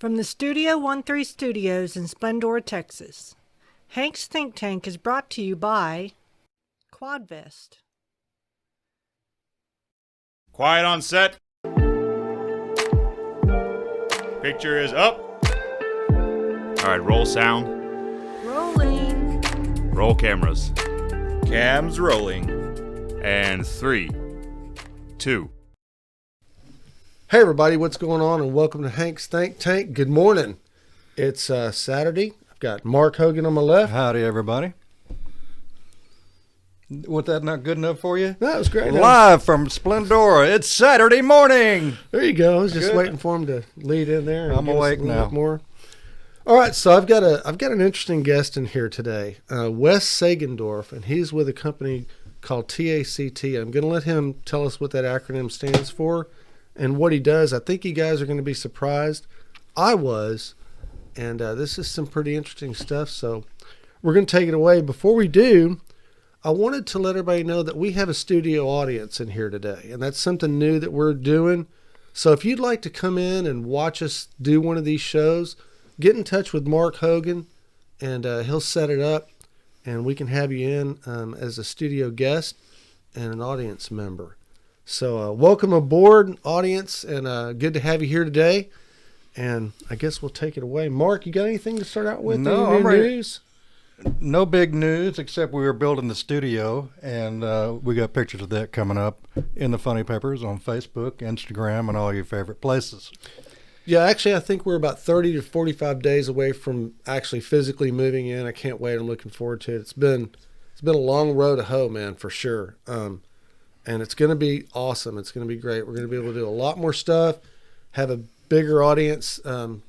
From the Studio 13 Studios in Splendora, Texas, Hank's Think Tank is brought to you by Quadvest. Quiet on set. Picture is up. All right, roll sound. Rolling. Roll cameras. Cams rolling. And 3, 2. Hey everybody, what's going on? And welcome to Hank's Think Tank. Good morning. It's Saturday. I've got Mark Hogan on my left. Howdy, everybody. Was that not good enough for you? That was great. Live from Splendora. It's Saturday morning. There you go. I was just Good. waiting for him to lead in there. And I'm give us awake a little now. bit more. All right, so I've got an interesting guest in here today, Wes Sagendorph, and he's with a company called T.A.C.T. I'm going to let him tell us what that acronym stands for and what he does. I think you guys are going to be surprised. I was, and this is some pretty interesting stuff. So we're going to take it away. Before we do, I wanted to let everybody know that we have a studio audience in here today, and that's something new that we're doing. So if you'd like to come in and watch us do one of these shows, get in touch with Mark Hogan, and he'll set it up, and we can have you in as a studio guest and an audience member. So welcome aboard, audience, and good to have you here today. And I guess we'll take it away. Mark, you got anything to start out with? No, Any I'm new ready. news? No big news except we were building the studio, and we got pictures of that coming up in the Funny Papers on Facebook, Instagram, and all your favorite places. Yeah, actually, I think we're about 30 to 45 days away from actually physically moving in. I can't wait. I'm looking forward to it. It's been a long road to hoe, man, for sure. And it's going to be awesome. It's going to be great. We're going to be able to do a lot more stuff, have a bigger audience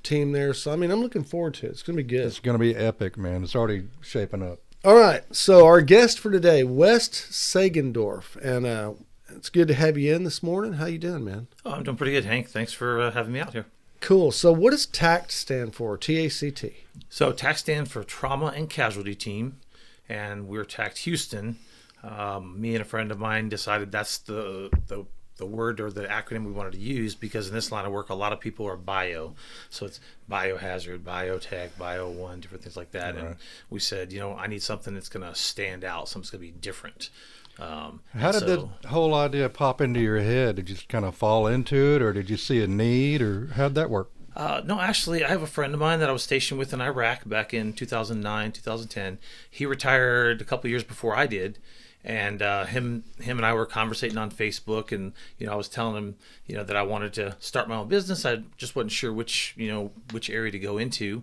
team there. So, I mean, I'm looking forward to it. It's going to be good. It's going to be epic, man. It's already shaping up. All right. So our guest for today, Wes Sagendorph. And it's good to have you in this morning. How you doing, man? Oh, I'm doing pretty good, Hank. Thanks for having me out here. Cool. So what does TACT stand for, T-A-C-T? So TAC stands for Trauma and Casualty Team, and we're TACT Houston. Me and a friend of mine decided that's the word or the acronym we wanted to use because in this line of work, a lot of people are bio. So it's biohazard, biotech, bio1, different things like that. Right. And we said, I need something that's going to stand out, something's going to be different. How did the whole idea pop into your head? Did you just kind of fall into it, or did you see a need, or how'd that work? No, actually, I have a friend of mine that I was stationed with in Iraq back in 2009, 2010. He retired a couple years before I did. And him and I were conversating on Facebook, and I was telling him that I wanted to start my own business. I just wasn't sure which area to go into.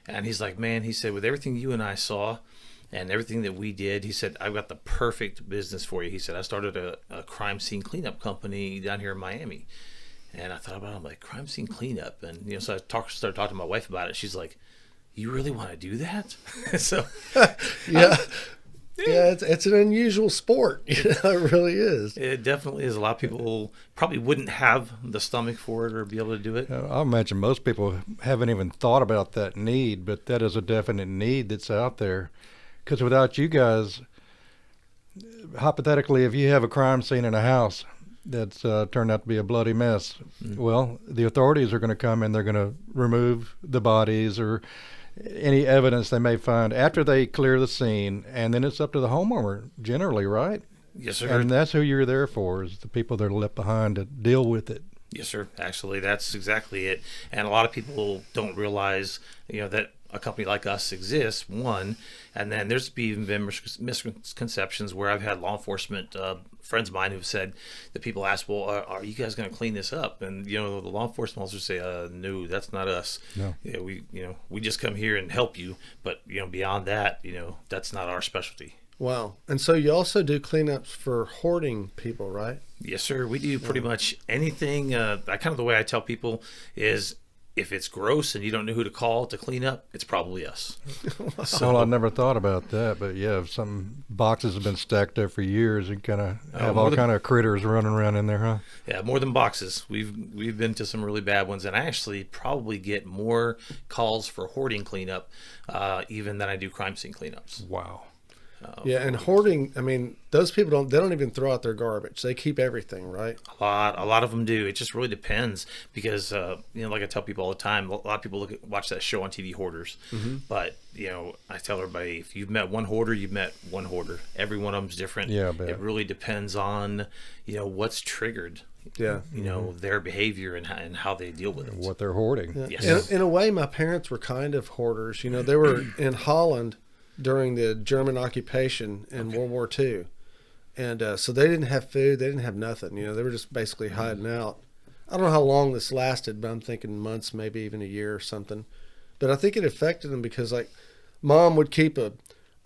And he's like, man, he said, with everything you and I saw and everything that we did, he said, I've got the perfect business for you. He said, I started a crime scene cleanup company down here in Miami. And I thought about it, I'm like, crime scene cleanup, and so I started talking to my wife about it. She's like, you really want to do that? So Yeah. Yeah, it's an unusual sport. It really is. It definitely is. A lot of people probably wouldn't have the stomach for it or be able to do it. I imagine most people haven't even thought about that need, but that is a definite need that's out there. Because without you guys, hypothetically, if you have a crime scene in a house that's turned out to be a bloody mess, well, the authorities are going to come and they're going to remove the bodies or any evidence they may find after they clear the scene, and then it's up to the homeowner generally, right? Yes, sir. And that's who you're there for, is the people that are left behind to deal with it. Yes, sir. Actually, that's exactly it. And a lot of people don't realize, that a company like us exists, one, and then there's been misconceptions where I've had law enforcement friends of mine who've said that people ask, well, are you guys going to clean this up? And, the law enforcement officers say, no, that's not us. No. Yeah, we just come here and help you. But, beyond that, that's not our specialty. Wow. And so you also do cleanups for hoarding people, right? Yes, sir. We do pretty much anything. Kind of the way I tell people is if it's gross and you don't know who to call to clean up, it's probably us. Well, I never thought about that, but yeah, if some boxes have been stacked up for years and kind of have all kind of critters running around in there, huh? Yeah, more than boxes. We've been to some really bad ones, and I actually probably get more calls for hoarding cleanup even than I do crime scene cleanups. Wow. Yeah, and hoarding, I mean, those people they don't even throw out their garbage. They keep everything, right? A lot of them do. It just really depends because, like I tell people all the time, a lot of people watch that show on TV, Hoarders. But, I tell everybody, if you've met one hoarder, you've met one hoarder. Every one of them's different. Yeah, I bet. It really depends on, what's triggered. Yeah. Their behavior and how they deal with it. What they're hoarding. Yeah. Yes. In a way, my parents were kind of hoarders. They were in Holland during the German occupation in World War II. And so they didn't have food. They didn't have nothing. They were just basically hiding out. I don't know how long this lasted, but I'm thinking months, maybe even a year or something. But I think it affected them because, like, Mom would keep a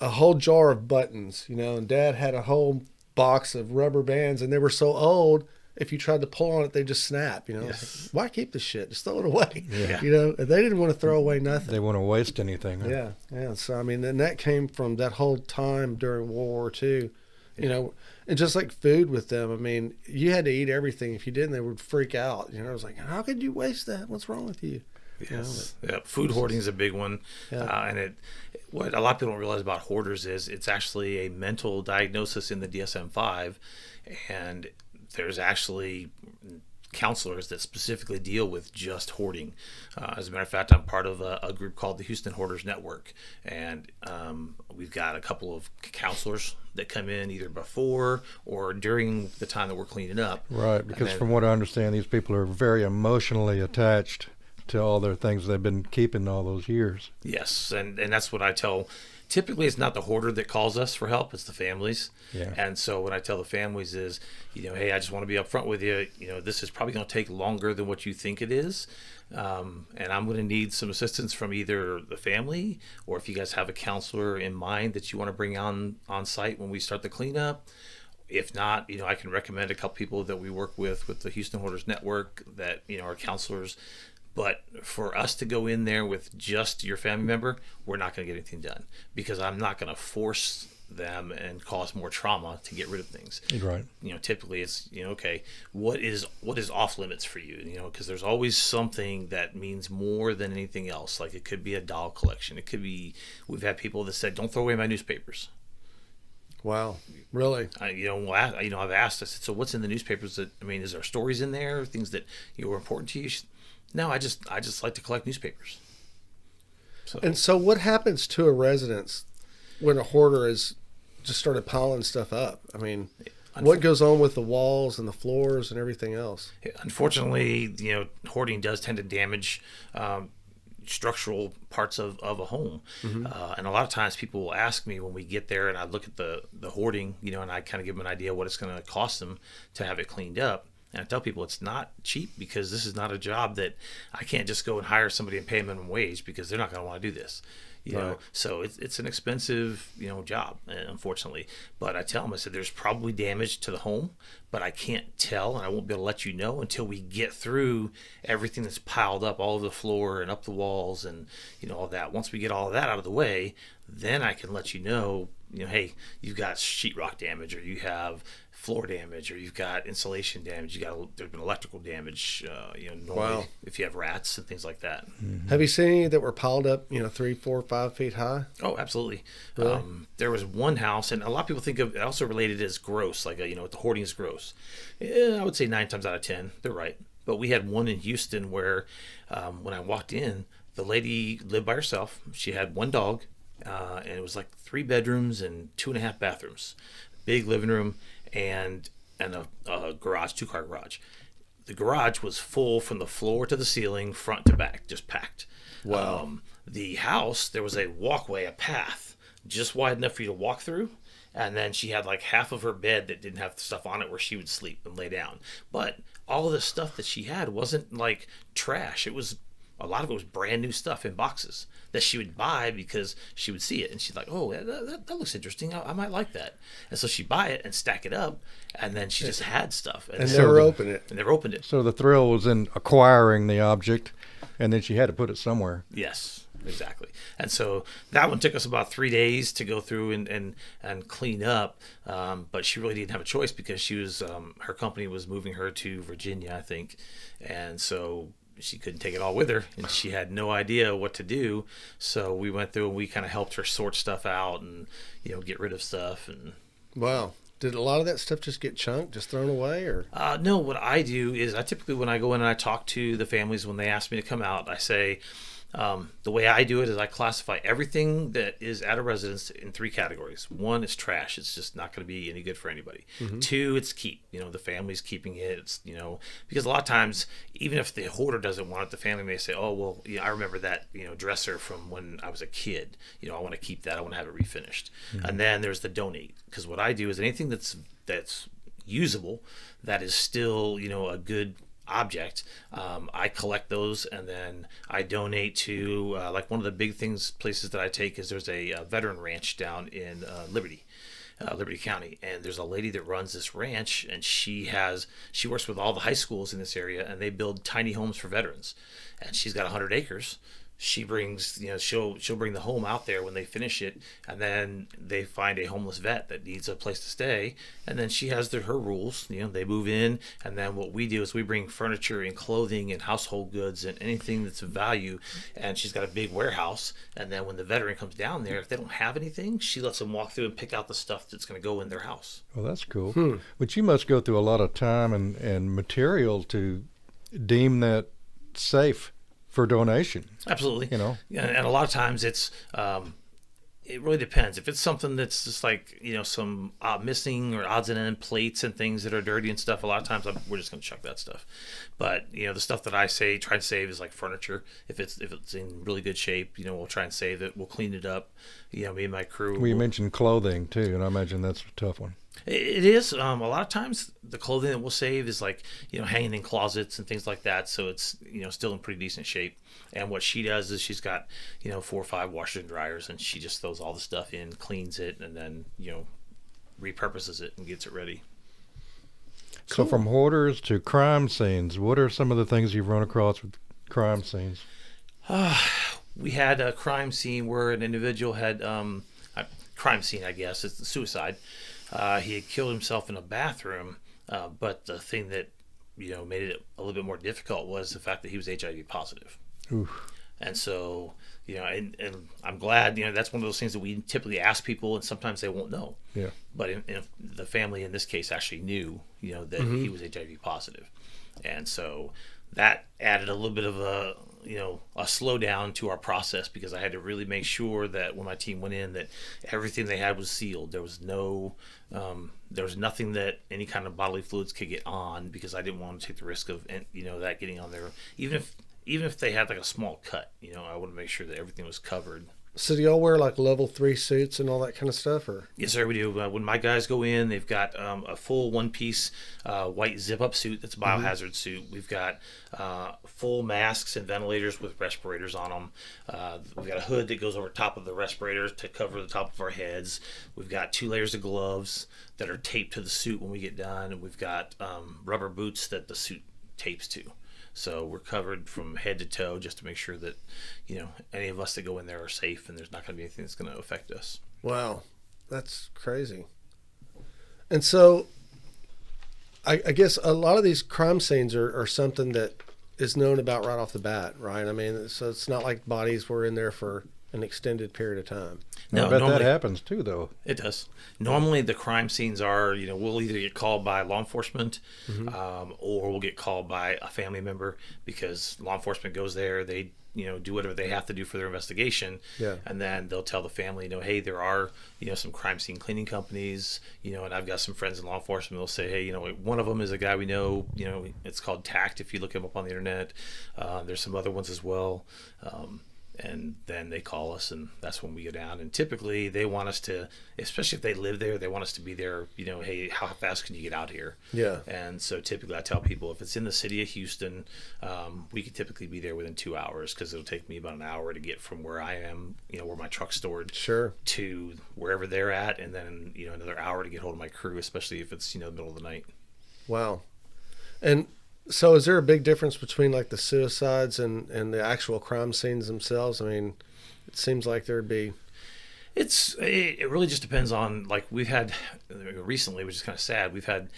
whole jar of buttons, and Dad had a whole box of rubber bands, and they were so old, if you tried to pull on it, they just snap. Yes. Like, why keep this shit? Just throw it away. Yeah. And they didn't want to throw away nothing. They wouldn't waste anything. Huh? Yeah. So I mean, and that came from that whole time during World War II. And just like food with them, I mean, you had to eat everything. If you didn't, they would freak out. I was like, how could you waste that? What's wrong with you? Yes. Food hoarding is a big one. Yeah. And what a lot of people don't realize about hoarders is it's actually a mental diagnosis in the DSM-5, and there's actually counselors that specifically deal with just hoarding. As a matter of fact, I'm part of a group called the Houston Hoarders Network, and we've got a couple of counselors that come in either before or during the time that we're cleaning up. Right, because from what I understand, these people are very emotionally attached to all their things they've been keeping all those years. Yes, and that's what I tell. Typically, it's not the hoarder that calls us for help; it's the families. Yeah. And so, what I tell the families is, hey, I just want to be upfront with you. This is probably going to take longer than what you think it is, and I'm going to need some assistance from either the family or if you guys have a counselor in mind that you want to bring on site when we start the cleanup. If not, I can recommend a couple people that we work with the Houston Hoarders Network that are counselors. But for us to go in there with just your family member, we're not going to get anything done because I'm not going to force them and cause more trauma to get rid of things. Right. Typically it's, okay, what is off limits for you? Because there's always something that means more than anything else. Like it could be a doll collection. It could be, we've had people that said, don't throw away my newspapers. Wow, really? I've asked, I said, so what's in the newspapers is there stories in there, things that were important to you? No, I just like to collect newspapers. So what happens to a residence when a hoarder has just started piling stuff up? I mean, what goes on with the walls and the floors and everything else? Unfortunately, hoarding does tend to damage structural parts of a home. And a lot of times people will ask me when we get there and I look at the hoarding, and I kind of give them an idea what it's going to cost them to have it cleaned up. And I tell people it's not cheap because this is not a job that I can't just go and hire somebody and pay them minimum wage because they're not going to want to do this. So it's an expensive, job, unfortunately. But I tell them, I said, there's probably damage to the home, but I can't tell and I won't be able to let you know until we get through everything that's piled up all over the floor and up the walls and, all that. Once we get all of that out of the way, then I can let you know, hey, you've got sheetrock damage or you have floor damage or you've got insulation damage, there's been electrical damage, normally if you have rats and things like that. Have you seen any that were piled up 3, 4, 5 feet high? Oh, absolutely. Really? There was one house, and a lot of people think of it also related as gross, like the hoarding is gross. I would say 9 times out of 10 they're right. But we had one in Houston where when I walked in, the lady lived by herself. She had one dog, and it was like 3 bedrooms and 2.5 bathrooms, big living room, and a garage, 2-car garage. The garage was full from the floor to the ceiling, front to back, just packed. Wow. The house, there was a walkway, a path, just wide enough for you to walk through. And then she had like half of her bed that didn't have stuff on it where she would sleep and lay down. But all of the stuff that she had wasn't like trash. A lot of it was brand new stuff in boxes that she would buy because she would see it and she's like, oh, that looks interesting. I might like that. And so she'd buy it and stack it up, and then she just had stuff. And never opened it. And never opened it. So the thrill was in acquiring the object, and then she had to put it somewhere. Yes, exactly. And so that one took us about 3 days to go through and clean up. But she really didn't have a choice because she was her company was moving her to Virginia, I think. And so she couldn't take it all with her, and she had no idea what to do. So we went through and we kind of helped her sort stuff out and get rid of stuff. And Wow. Did a lot of that stuff just get chunked, just thrown away, or? no, what I do is I typically, when I go in and I talk to the families when they ask me to come out, I say, the way I do it is I classify everything that is at a residence in 3 categories. 1 is trash. It's just not going to be any good for anybody. 2, it's keep. The family's keeping it. It's, because a lot of times, even if the hoarder doesn't want it, the family may say, oh, well, I remember that, dresser from when I was a kid. I want to keep that. I want to have it refinished. And then there's the donate. Because what I do is anything that's usable, that is still, a good object, I collect those and then I donate to like one of the big places that I take is there's a veteran ranch down in Liberty County, and there's a lady that runs this ranch, and she works with all the high schools in this area, and they build tiny homes for veterans, and she's got 100 acres. She brings, she'll bring the home out there when they finish it, and then they find a homeless vet that needs a place to stay, and then she has her rules. They move in, and then what we do is we bring furniture and clothing and household goods and anything that's of value, and she's got a big warehouse, and then when the veteran comes down there, if they don't have anything, she lets them walk through and pick out the stuff that's going to go in their house. Well, that's cool. But you must go through a lot of time and material to deem that safe for donation. Absolutely. And a lot of times it's it really depends. If it's something that's just like some missing or odds and end plates and things that are dirty and stuff, a lot of times we're just going to chuck that stuff. But the stuff that I try to save is like furniture. If it's in really good shape, we'll try and save it. We'll clean it up. Me and my crew. Well, you mentioned clothing too, and I imagine that's a tough one. It is. A lot of times the clothing that we'll save is like, hanging in closets and things like that. So it's, still in pretty decent shape. And what she does is she's got, 4 or 5 washers and dryers, and she just throws all the stuff in, cleans it, and then, repurposes it and gets it ready. So from hoarders to crime scenes, what are some of the things you've run across with crime scenes? We had a crime scene where an individual had, crime scene, I guess, it's suicide. He had killed himself in a bathroom, but the thing that made it a little bit more difficult was the fact that he was HIV positive. Oof. And so and I'm glad that's one of those things that we typically ask people, and sometimes they won't know. Yeah. But the family in this case actually knew that he was HIV positive, and so that added a little bit of a slowdown to our process, because I had to really make sure that when my team went in that everything they had was sealed. There was nothing that any kind of bodily fluids could get on, because I didn't want to take the risk of that getting on there. Even if they had like a small cut, I wanted to make sure that everything was covered. So do y'all wear like level 3 suits and all that kind of stuff, or? Yes, sir, we do. When my guys go in, they've got a full one-piece white zip-up suit that's a biohazard suit. We've got full masks and ventilators with respirators on them. We've got a hood that goes over top of the respirators to cover the top of our heads. We've got 2 layers of gloves that are taped to the suit when we get done. And we've got rubber boots that the suit tapes to. So we're covered from head to toe just to make sure that, any of us that go in there are safe and there's not going to be anything that's going to affect us. Wow, that's crazy. And so I guess a lot of these crime scenes are something that is known about right off the bat, right? I mean, so it's not like bodies were in there for an extended period of time. No, I bet that happens too, though. It does. Normally, the crime scenes are, we'll either get called by law enforcement, or we'll get called by a family member, because law enforcement goes there, they, do whatever they have to do for their investigation, and then they'll tell the family, hey, there are, some crime scene cleaning companies, and I've got some friends in law enforcement. They'll say, hey, one of them is a guy we know, it's called T.A.C.T. if you look him up on the internet. There's some other ones as well. And then they call us, and that's when we go down. And typically they want us to, especially if they live there, they want us to be there, hey, how fast can you get out here? Yeah. And so typically I tell people, if it's in the city of Houston, we can typically be there within 2 hours, because it'll take me about an hour to get from where I am, where my truck's stored, to wherever they're at. And then, another hour to get hold of my crew, especially if it's, the middle of the night. Wow. And so is there a big difference between like the suicides and the actual crime scenes themselves? I mean, it seems like there'd be... It really just depends on, like, we've had recently, which is kind of sad. We've had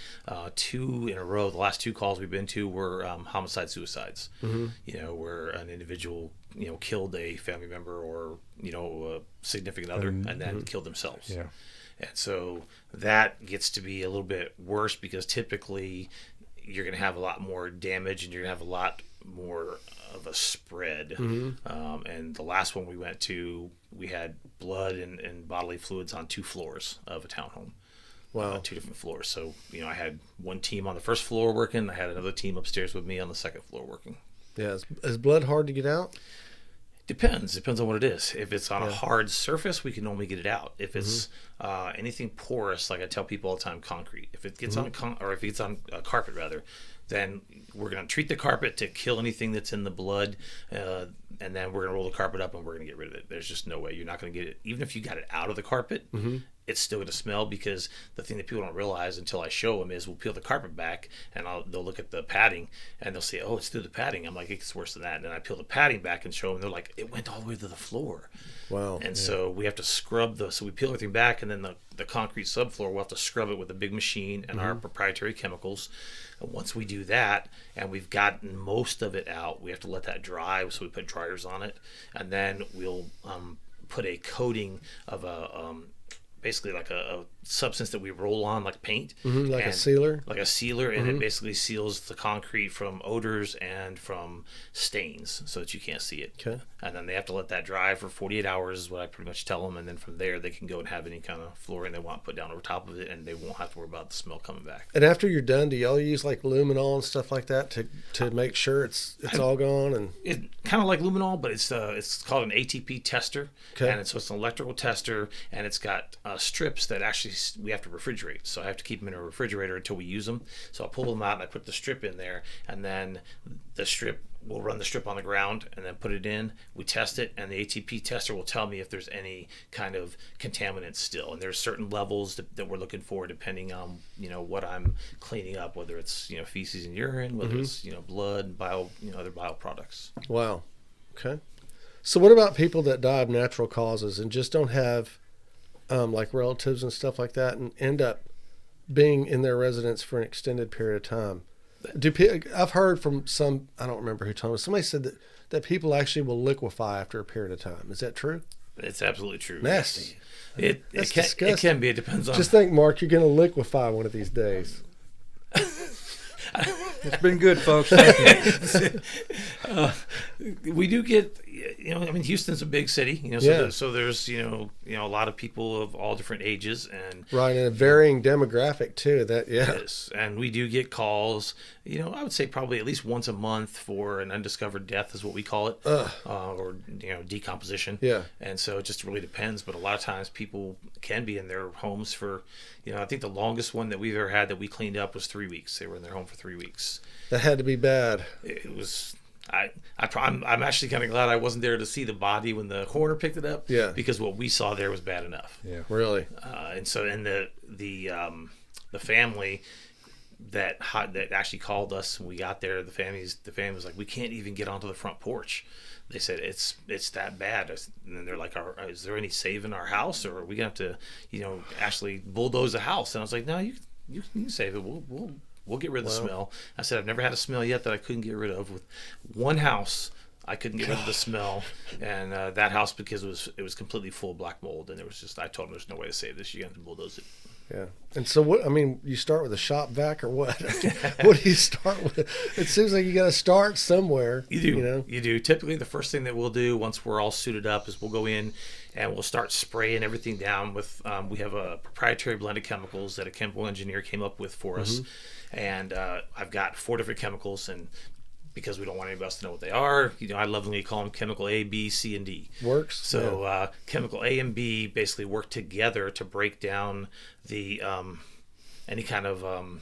2 in a row. The last 2 calls we've been to were homicide suicides. Where an individual killed a family member or a significant other and then killed themselves. Yeah. And so that gets to be a little bit worse because typically you're going to have a lot more damage and you're going to have a lot more of a spread. And the last one we went to, we had blood and bodily fluids on 2 floors of a townhome. Wow. 2 different floors. So, I had one team on the first floor working. I had another team upstairs with me on the second floor working. Yeah. Is blood hard to get out? Depends on what it is. If it's on a hard surface, we can normally get it out. If it's anything porous, like I tell people all the time, concrete. If it gets on if it gets on carpet rather, then we're going to treat the carpet to kill anything that's in the blood, and then we're going to roll the carpet up and we're going to get rid of it. There's just no way. You're not going to get it. Even if you got it out of the carpet, it's still going to smell, because the thing that people don't realize until I show them is we'll peel the carpet back and they'll look at the padding and they'll say, oh, it's through the padding. I'm like, it gets worse than that. And then I peel the padding back and show them. They're like, it went all the way to the floor. Wow. And so we have to scrub so we peel everything back, and then the concrete subfloor, we'll have to scrub it with a big machine and our proprietary chemicals. And once we do that and we've gotten most of it out, we have to let that dry. So we put dryers on it, and then we'll put a coating of basically like a substance that we roll on like paint. Like a sealer? Like a sealer, and it basically seals the concrete from odors and from stains so that you can't see it. Okay. And then they have to let that dry for 48 hours is what I pretty much tell them, and then from there they can go and have any kind of flooring they want put down over top of it, and they won't have to worry about the smell coming back. And after you're done, do y'all use like luminol and stuff like that to make sure it's all gone? And it kind of like luminol, but it's called an ATP tester. Okay. And so it's an electrical tester, and it's got strips that actually we have to refrigerate. So I have to keep them in a refrigerator until we use them. So I pull them out and I put the strip in there, and then we'll run the strip on the ground and then put it in. We test it, and the ATP tester will tell me if there's any kind of contaminants still. And there's certain levels that we're looking for depending on what I'm cleaning up, whether it's feces and urine, whether it's blood and other bioproducts. Wow. Okay. So what about people that die of natural causes and just don't have like relatives and stuff like that, and end up being in their residence for an extended period of time? I've heard from some, I don't remember who told me, somebody said that people actually will liquefy after a period of time. Is that true? It's absolutely true. Nasty. It can be. It depends on. Just think, Mark, you're going to liquefy one of these days. It's been good, folks. We do get, Houston's a big city, so there's a lot of people of all different ages, and right, and a varying demographic too. Yes, and we do get calls. I would say probably at least once a month for an undiscovered death is what we call it, or decomposition. Yeah, and so it just really depends. But a lot of times people can be in their homes for, I think the longest one that we've ever had that we cleaned up was 3 weeks. They were in their home for 3 weeks. That had to be bad. It was. I'm actually kind of glad I wasn't there to see the body when the coroner picked it up. Yeah. Because what we saw there was bad enough. Yeah. Really. And so, and the family that actually called us when we got there, the family was like, we can't even get onto the front porch. They said it's that bad, and then they're like, is there any saving our house, or are we gonna have to, actually bulldoze the house? And I was like, no, you can save it. We'll get rid of the smell. I said, I've never had a smell yet that I couldn't get rid of. With one house, I couldn't get rid of the smell, and that house, because it was completely full of black mold, and I told them there's no way to save this. You have to bulldoze it. Yeah. And so what? I mean, you start with a shop vac or what? What do you start with? It seems like you got to start somewhere. You do. You do. Typically, the first thing that we'll do once we're all suited up is we'll go in and we'll start spraying everything down with. We have a proprietary blend of chemicals that a chemical engineer came up with for us, and I've got 4 different chemicals, and because we don't want anybody else to know what they are, I lovingly call them chemical A, B, C, and D. Works. So chemical A and B basically work together to break down the any kind of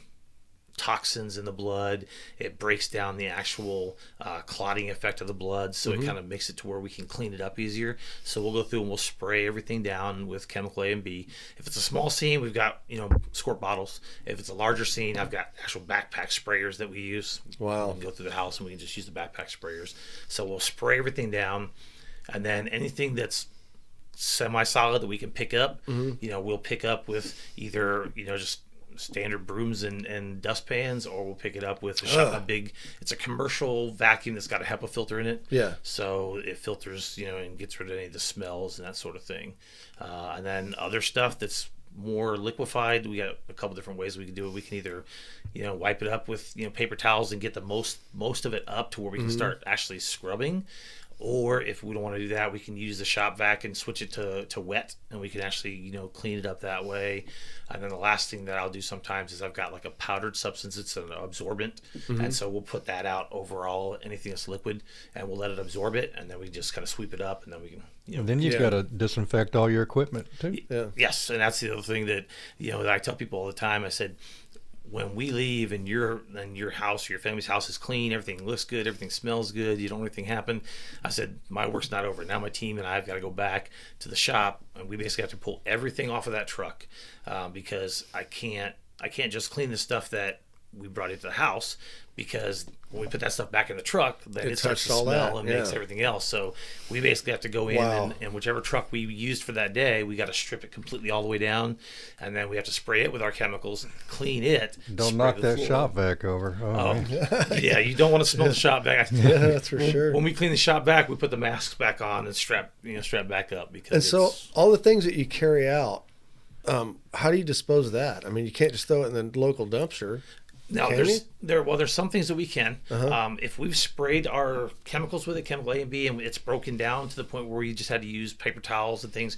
toxins in the blood. It breaks down the actual clotting effect of the blood, so it kind of makes it to where we can clean it up easier. So we'll go through and we'll spray everything down with chemical A and B. If it's a small scene, we've got squirt bottles. If it's a larger scene, I've got actual backpack sprayers that we use. Wow. We can go through the house and we can just use the backpack sprayers. So we'll spray everything down, and then anything that's semi-solid that we can pick up, we'll pick up with either, just standard brooms and dustpans, or we'll pick it up with it's a commercial vacuum that's got a HEPA filter in it. Yeah. So it filters, and gets rid of any of the smells and that sort of thing. And then other stuff that's more liquefied, we got a couple different ways we can do it. We can either, wipe it up with, paper towels and get the most of it up to where we can start actually scrubbing. Or if we don't want to do that, we can use the shop vac and switch it to wet, and we can actually, clean it up that way. And then the last thing that I'll do sometimes is I've got like a powdered substance. It's an absorbent. And so we'll put that out over anything that's liquid, and we'll let it absorb it. And then we just kind of sweep it up, and then we can, And then you've got to disinfect all your equipment too. Yeah. Yes. And that's the other thing that, that I tell people all the time. I said, when we leave and your house or your family's house is clean, everything looks good, everything smells good, you don't want anything happen, I said, my work's not over. Now my team and I have got to go back to the shop, and we basically have to pull everything off of that truck, because I can't just clean the stuff that we brought into the house, because when we put that stuff back in the truck, then it starts to smell and makes everything else. So we basically have to go in and whichever truck we used for that day, we got to strip it completely all the way down, and then we have to spray it with our chemicals, clean it. Don't knock that shop vac over. Yeah, you don't want to smell the shop vac. Yeah, that's for sure. When we clean the shop vac, we put the masks back on and strap back up, because. And so all the things that you carry out, how do you dispose of that? I mean, you can't just throw it in the local dumpster. No, there's some things that we can. If we've sprayed our chemicals with it, chemical A and B, and it's broken down to the point where we just had to use paper towels and things,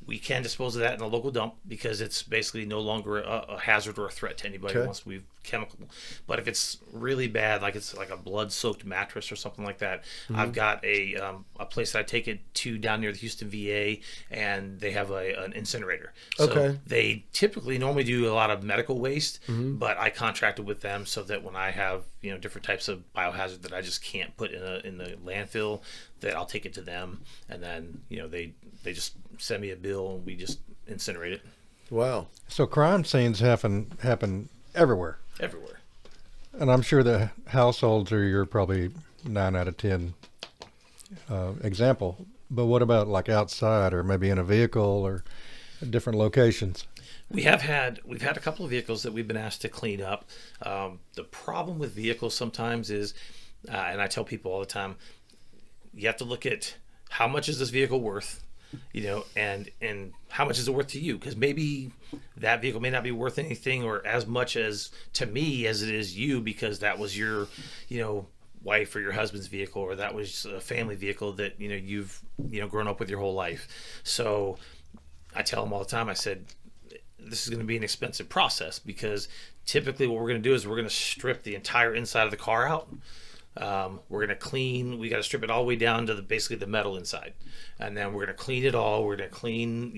we can dispose of that in a local dump, because it's basically no longer a hazard or a threat to anybody once we've chemical. But if it's really bad, like it's like a blood-soaked mattress or something like that, I've got a place that I take it to down near the Houston VA, and they have an incinerator. So they typically normally do a lot of medical waste, but I contracted with them so that when I have different types of biohazard that I just can't put in the landfill, that I'll take it to them, and then they just send me a bill and we just incinerate it. Wow. So crime scenes happen everywhere. Everywhere. And I'm sure the households are your probably 9 out of 10 example. But what about like outside, or maybe in a vehicle, or different locations? We've had a couple of vehicles that we've been asked to clean up. The problem with vehicles sometimes is, and I tell people all the time, you have to look at how much is this vehicle worth, and how much is it worth to you? Because maybe that vehicle may not be worth anything or as much as to me as it is you, because that was your, wife or your husband's vehicle, or that was a family vehicle that you've grown up with your whole life. So I tell them all the time, I said, this is going to be an expensive process, because typically what we're going to do is we're going to strip the entire inside of the car out. We're going to clean, we got to strip it all the way down to basically the metal inside. And then we're going to clean it all. We're going to clean,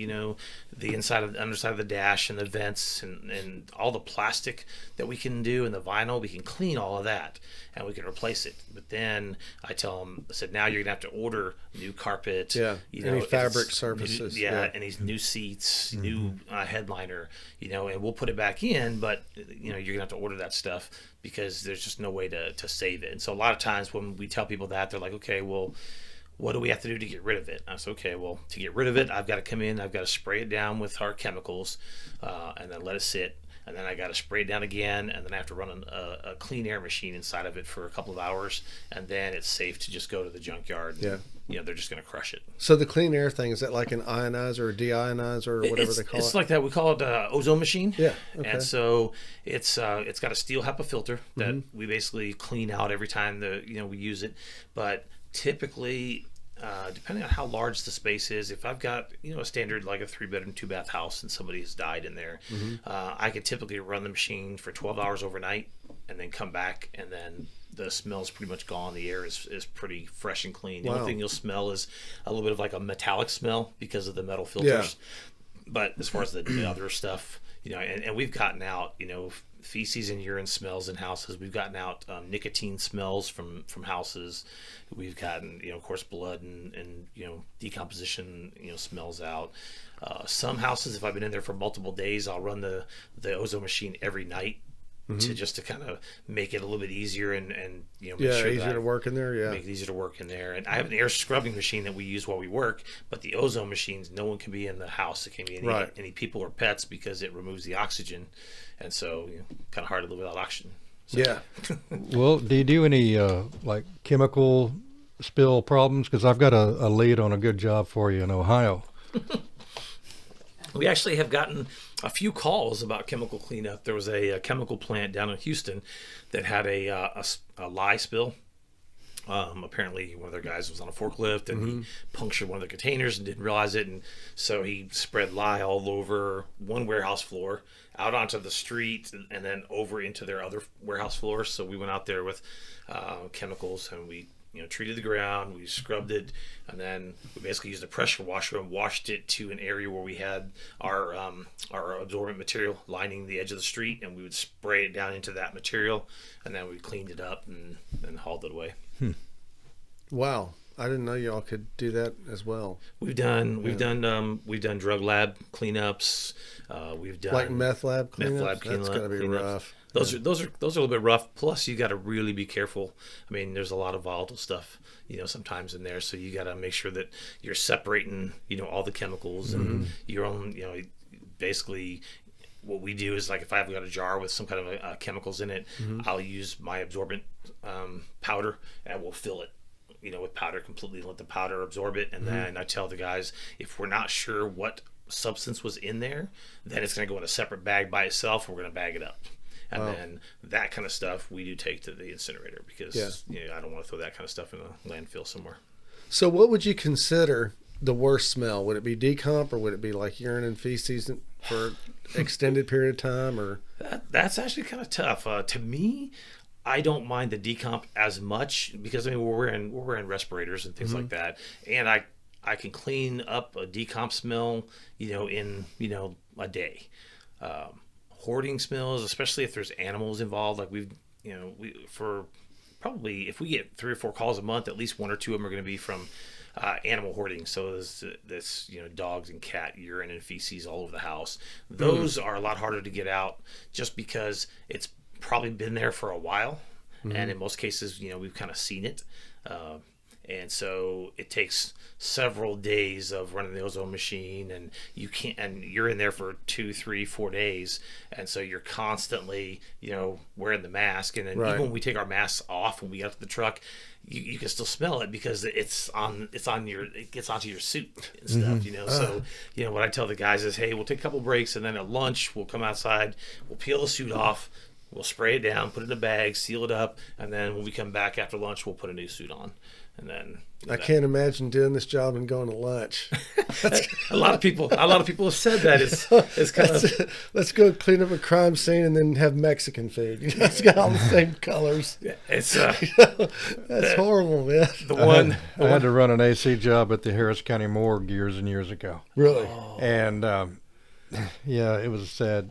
the inside of the underside of the dash and the vents and all the plastic that we can do, and the vinyl, we can clean all of that and we can replace it. But then I tell them, I said, now you're going to have to order new carpet. Yeah. Any fabric surfaces. Any new seats, new headliner, and we'll put it back in, but you're going to have to order that stuff, because there's just no way to save it. And so a lot of times when we tell people that, they're like, okay, well, what do we have to do to get rid of it? I said, okay, well, to get rid of it, I've got to come in, I've got to spray it down with our chemicals, and then let it sit. And then I got to spray it down again, and then I have to run a clean air machine inside of it for a couple of hours, and then it's safe to just go to the junkyard. And, they're just going to crush it. So the clean air thing, is that like an ionizer or deionizer or whatever they call it? It's like that. We call it ozone machine. Yeah. Okay. And so it's got a steel HEPA filter that we basically clean out every time we use it. But typically, depending on how large the space is, if I've got a standard like a 3-bedroom 2-bath house and somebody has died in there, I could typically run the machine for 12 hours overnight and then come back, and then the smell's pretty much gone. The air is pretty fresh and clean. The only thing you'll smell is a little bit of like a metallic smell because of the metal filters. But as far as the other stuff, and we've gotten out, feces and urine smells in houses. We've gotten out nicotine smells from houses. We've gotten, of course, blood and decomposition, smells out. Some houses, if I've been in there for multiple days, I'll run the ozone machine every night to kind of make it a little bit easier and make Yeah, sure easier to work in there. Yeah. make it easier to work in there. And I have an air scrubbing machine that we use while we work, but the ozone machines, no one can be in the house. It can't be any people or pets because it removes the oxygen, and so kind of hard to live without oxygen. So, Yeah. Well, do you do any like chemical spill problems? Because I've got a lead on a good job for you in Ohio. we actually have gotten a few calls about chemical cleanup. There was a chemical plant down in Houston that had a lye spill. Apparently one of their guys was on a forklift and he punctured one of the containers and didn't realize it, and so he spread lye all over one warehouse floor, out onto the street, and then over into their other warehouse floors. So we went out there with chemicals, and we treated the ground, we scrubbed it, and then we basically used a pressure washer and washed it to an area where we had our absorbent material lining the edge of the street, and we would spray it down into that material, and then we cleaned it up and hauled it away. Wow. I didn't know y'all could do that as well. We've done drug lab cleanups. We've done Like meth lab cleanups? lab That's got to be cleanups. rough. Those are a little bit rough. Plus, you got to really be careful. I mean, there's a lot of volatile stuff, sometimes in there. So you got to make sure that you're separating, all the chemicals and your own, basically. What we do is, like, if I've got a jar with some kind of chemicals in it, I'll use my absorbent powder, and we'll fill it, with powder completely, let the powder absorb it, and then I tell the guys, if we're not sure what substance was in there, then it's going to go in a separate bag by itself, and we're going to bag it up. And then that kind of stuff we do take to the incinerator because I don't want to throw that kind of stuff in a landfill somewhere. So what would you consider the worst smell? Would it be decomp, or would it be like urine and feces for an extended period of time? Or that's actually kind of tough. To me, I don't mind the decomp as much because we're wearing respirators and things like that, and I can clean up a decomp smell, in a day. Hoarding smells, especially if there's animals involved, like probably if we get 3 or 4 calls a month, at least 1 or 2 of them are going to be from animal hoarding. So this dogs and cat urine and feces all over the house. Those are a lot harder to get out just because it's probably been there for a while, and in most cases, we've kind of seen it. And so it takes several days of running the ozone machine, and you're in there for 2, 3, 4 days. And so you're constantly, wearing the mask. And then even when we take our masks off, when we get up to the truck, you can still smell it because it gets onto your suit and stuff, So, what I tell the guys is, hey, we'll take a couple breaks, and then at lunch, we'll come outside, we'll peel the suit off, we'll spray it down, put it in a bag, seal it up. And then when we come back after lunch, we'll put a new suit on. And then I can't imagine doing this job and going to lunch. a lot of people have said that it's kind of let's go clean up a crime scene and then have Mexican food. It's got all the same colors. It's that's horrible, man. I had to run an AC job at the Harris County morgue years and years ago. Really? And yeah, it was a sad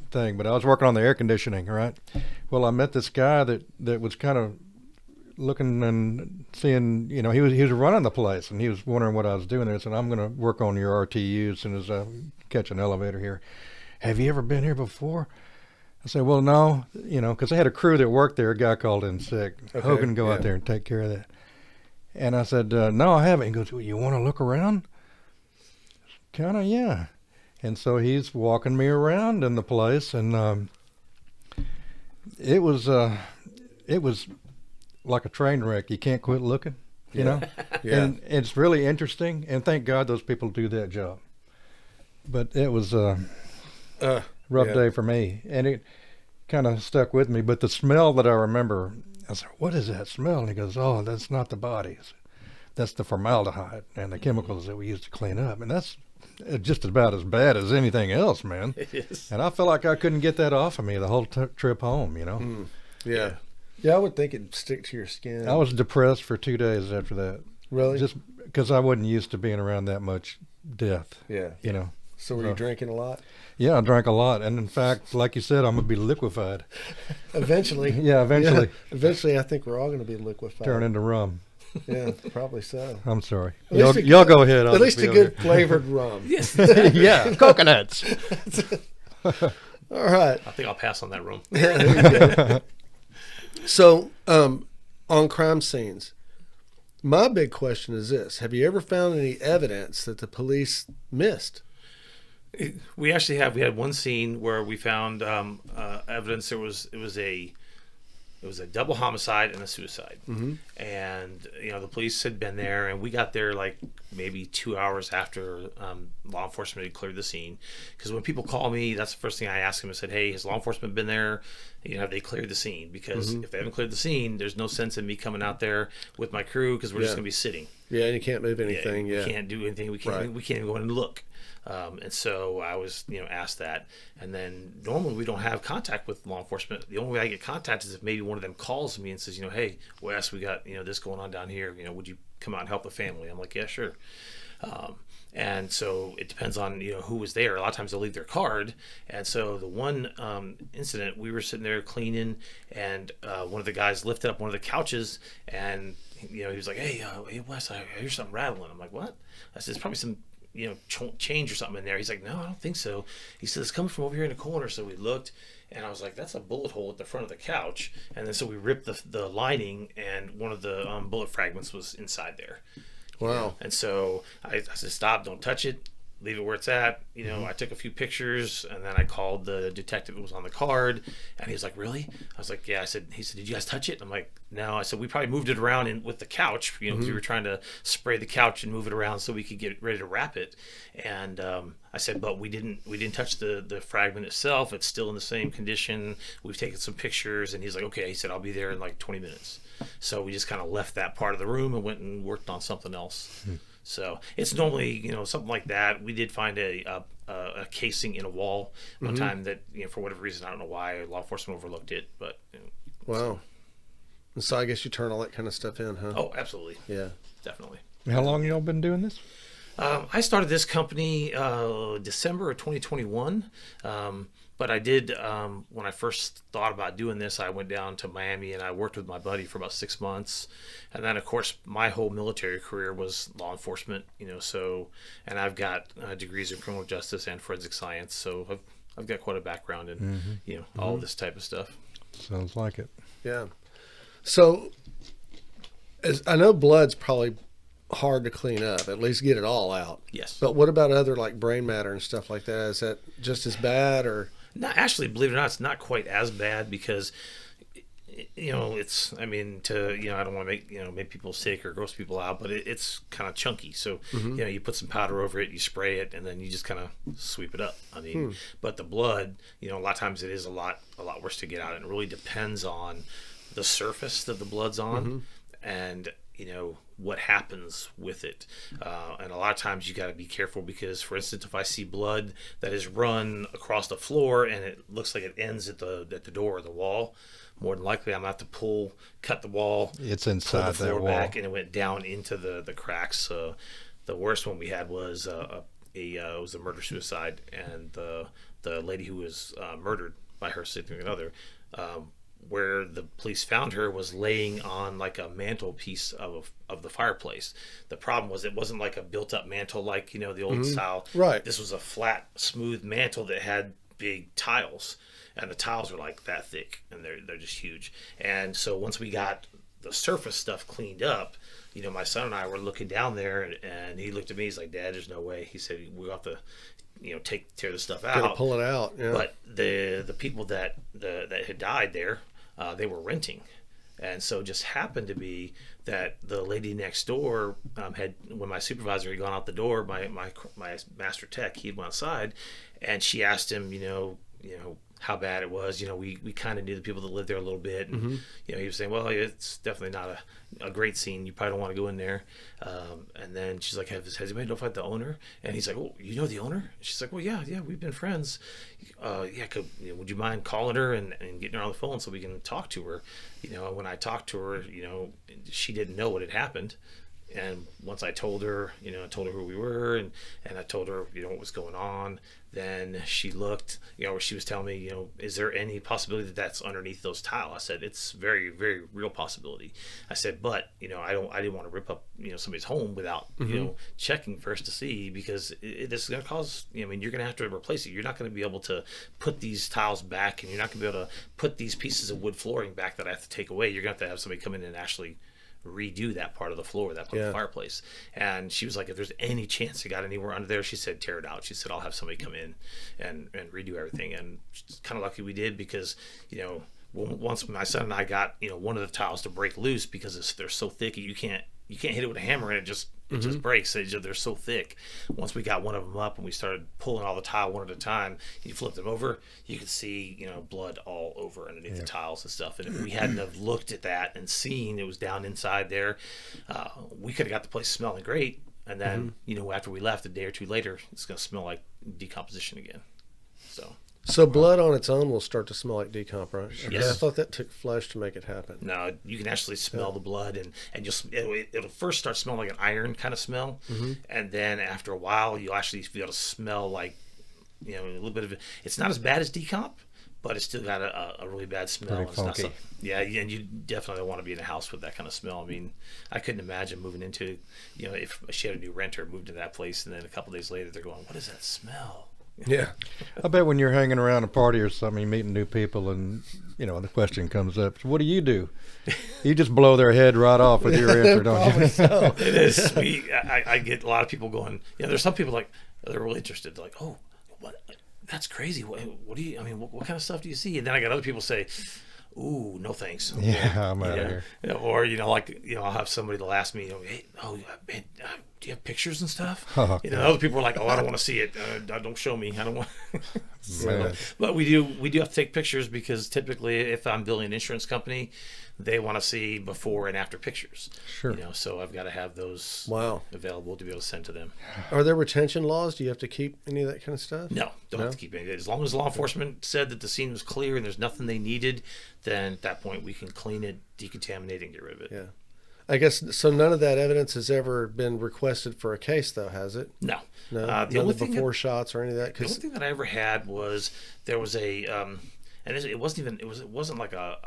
thing. But I was working on the air conditioning, right? Well, I met this guy that was kind of looking and seeing, he was running the place, and he was wondering what I was doing there. I said, I'm going to work on your RTU as soon as I catch an elevator here. Have you ever been here before? I said, well, no, because they had a crew that worked there. A guy called in sick. Okay, Hogan go out there and take care of that. And I said, no, I haven't. He goes, well, you want to look around? Kind of, yeah. And so he's walking me around in the place, and it was like a train wreck. You can't quit looking, know? Yeah. And it's really interesting, and thank God those people do that job. But it was a rough day for me, and it kind of stuck with me. But the smell that I remember, I said, what is that smell? And he goes, oh, that's not the bodies. That's the formaldehyde and the chemicals that we use to clean up. And that's just about as bad as anything else, man. It is. And I felt like I couldn't get that off of me the whole trip home, Yeah. Yeah, I would think it'd stick to your skin. I was depressed for 2 days after that. Really? Just because I wasn't used to being around that much death. Yeah. So were you drinking a lot? Yeah, I drank a lot. And in fact, like you said, I'm going to be liquefied. Eventually. Yeah, eventually. Yeah. Eventually, I think we're all going to be liquefied. Turn into rum. Yeah, probably so. I'm sorry. At Y'all go ahead. At least a good flavored rum. Yes. Yeah, coconuts. All right. I think I'll pass on that room. Yeah, there you go. So, on crime scenes, my big question is this: have you ever found any evidence that the police missed? We actually have. We had one scene where we found evidence. It was a double homicide and a suicide. Mm-hmm. And the police had been there, and we got there like maybe 2 hours after law enforcement had cleared the scene. Because when people call me, that's the first thing I ask them. I said, "Hey, has law enforcement been there? Have they cleared the scene?" Because if they haven't cleared the scene, there's no sense in me coming out there with my crew because we're just going to be sitting. Yeah, and you can't move anything. We can't do anything. We can't. Right. We can't even go in and look. And so I was, asked that. And then normally we don't have contact with law enforcement. The only way I get contact is if maybe one of them calls me and says, "Hey, Wes, we got, this going on down here. Would you come out and help the family?" I'm like, "Yeah, sure." And so it depends on, who was there. A lot of times they'll leave their card. And so the one incident, we were sitting there cleaning, and one of the guys lifted up one of the couches, and, he was like, hey, Wes, I hear something rattling. I'm like, "What?" I said, "It's probably some change or something in there." He's like, "No, I don't think so." He said, "It's coming from over here in the corner." So we looked, and I was like, "That's a bullet hole at the front of the couch." And then so we ripped the lining, and one of the bullet fragments was inside there. Wow. And so I said, "Stop, don't touch it. Leave it where it's at." I took a few pictures, and then I called the detective that was on the card, and he was like, "Really?" I was like, "Yeah." He said, "Did you guys touch it?" I'm like, "No." I said, "We probably moved it around with the couch, because we were trying to spray the couch and move it around so we could get ready to wrap it." And I said, "But we didn't touch the fragment itself. It's still in the same condition. We've taken some pictures." And he's like, "Okay." He said, "I'll be there in like 20 minutes. So we just kind of left that part of the room and went and worked on something else. So it's normally, something like that. We did find a casing in a wall one time that, for whatever reason, I don't know why law enforcement overlooked it, but. Wow. And so I guess you turn all that kind of stuff in, huh? Oh, absolutely. Yeah. Definitely. How long y'all been doing this? I started this company December of 2021. But I did, when I first thought about doing this, I went down to Miami and I worked with my buddy for about 6 months. And then, of course, my whole military career was law enforcement, and I've got degrees in criminal justice and forensic science. So I've got quite a background in, all this type of stuff. Sounds like it. Yeah. So I know blood's probably hard to clean up, at least get it all out. Yes. But what about other like brain matter and stuff like that? Is that just as bad or? No, actually, believe it or not, it's not quite as bad because, it's, I don't want to make people sick or gross people out, but it's kind of chunky. So, you put some powder over it, you spray it, and then you just kind of sweep it up. But the blood, a lot of times it is a lot worse to get out. And it really depends on the surface that the blood's on and, what happens with it. And a lot of times you got to be careful because, for instance, if I see blood that is run across the floor and it looks like it ends at the door or the wall, more than likely I'm going to have to cut the wall. It's pull inside the floor that wall. back, and it went down into the cracks. The worst one we had was it was a murder-suicide, and the lady who was murdered by her significant other, where the police found her was laying on like a mantelpiece of the fireplace. The problem was it wasn't like a built-up mantle like, the old style. Right. This was a flat, smooth mantle that had big tiles, and the tiles were like that thick, and they're just huge. And so once we got the surface stuff cleaned up, my son and I were looking down there, and he looked at me. He's like, "Dad, there's no way." He said, "We have to, tear the stuff out." Gotta pull it out. Yeah. But the people that had died there, they were renting, and so it just happened to be that the lady next door had, when my supervisor had gone out the door, my master tech, he went outside, and she asked him, how bad it was. We kind of knew the people that lived there a little bit, and he was saying, "Well, it's definitely not a great scene. You probably don't want to go in there." And then she's like, "Has anybody notified the owner?" And he's like, "Oh, you know the owner?" And she's like, "Well, yeah, we've been friends. Would you mind calling her and getting her on the phone so we can talk to her?" And when I talked to her, she didn't know what had happened. And once I told her, I told her who we were, and I told her, what was going on, then she looked, she was telling me, is there any possibility that that's underneath those tiles? I said, it's very, very real possibility. I said, but, I didn't want to rip up, somebody's home without, checking first to see, because this is going to cause, you're going to have to replace it. You're not going to be able to put these tiles back, and you're not going to be able to put these pieces of wood flooring back that I have to take away. You're going to have somebody come in and actually redo that part of the floor, that part of the fireplace. And she was like, if there's any chance it got anywhere under there, she said, tear it out. She said, I'll have somebody come in and redo everything. And it's kind of lucky we did, because once my son and I got one of the tiles to break loose, because they're so thick, you can't hit it with a hammer and it just breaks. They're so thick. Once we got one of them up and we started pulling all the tile one at a time, you flip them over, you could see blood all over underneath the tiles and stuff. And if we hadn't have looked at that and seen it was down inside there, we could have got the place smelling great. And then after we left, a day or two later, it's going to smell like decomposition again. So blood on its own will start to smell like decomp, right? Yes. I thought that took flesh to make it happen. No, you can actually smell the blood, and it'll first start smelling like an iron kind of smell, and then after a while, you'll actually be able to smell like, a little bit of it. It's not as bad as decomp, but it's still got a really bad smell. Pretty funky. Yeah, and you definitely don't want to be in a house with that kind of smell. I mean, I couldn't imagine moving into, if she had a new renter, moved to that place, and then a couple days later, they're going, what is that smell? Yeah. I bet when you're hanging around a party or something, you're meeting new people, and the question comes up, so what do? You just blow their head right off with your answer, don't you? So. It is sweet. I get a lot of people going, there's some people like, they're really interested. They're like, oh, what? That's crazy. What do you, what kind of stuff do you see? And then I got other people say, ooh, no thanks. Yeah, I'm out of here. Or, I'll have somebody that'll ask me, hey, man, do you have pictures and stuff? Oh, other people are like, oh, I don't want to see it. Don't show me. I don't want. But we do have to take pictures, because typically, if I'm building an insurance company, they want to see before and after pictures. Sure. So I've got to have those available to be able to send to them. Are there retention laws? Do you have to keep any of that kind of stuff? No, don't have to keep any. As long as law enforcement said that the scene was clear and there's nothing they needed, then at that point we can clean it, decontaminate it, and get rid of it. Yeah. I guess, so none of that evidence has ever been requested for a case, though, has it? No. No, the only before shots or any of that? The only thing that I ever had was, there was a, it wasn't like a